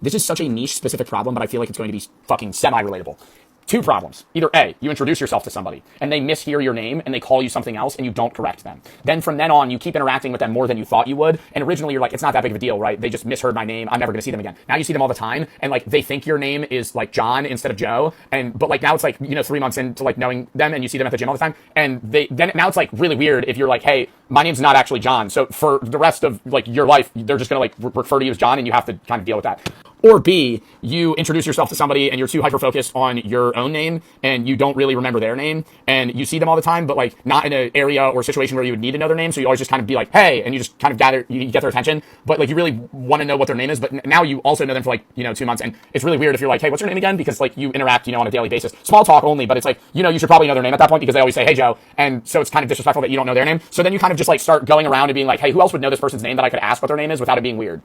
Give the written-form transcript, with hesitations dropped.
this is such a niche specific problem, but I feel like it's going to be fucking semi-relatable. Two problems. Either A, you introduce yourself to somebody and they mishear your name and they call you something else and you don't correct them. Then from then on, you keep interacting with them more than you thought you would. And originally you're like, it's not that big of a deal, right? They just misheard my name. I'm never going to see them again. Now you see them all the time and like they think your name is like John instead of Joe. But like now it's like, 3 months into like knowing them and you see them at the gym all the time. And now it's like really weird if you're like, hey, my name's not actually John. So for the rest of like your life, they're just going to like refer to you as John and you have to kind of deal with that. Or B, you introduce yourself to somebody and you're too hyper-focused on your own name and you don't really remember their name and you see them all the time, but like not in an area or situation where you would need to know their name. So you always just kind of be like, hey, and you just kind of you get their attention, but like you really want to know what their name is. But now you also know them for like, 2 months. And it's really weird if you're like, hey, what's your name again? Because like you interact, on a daily basis. Small talk only, but it's like, you should probably know their name at that point because they always say, hey, Joe. And so it's kind of disrespectful that you don't know their name. So then you kind of just like start going around and being like, hey, who else would know this person's name that I could ask what their name is without it being weird?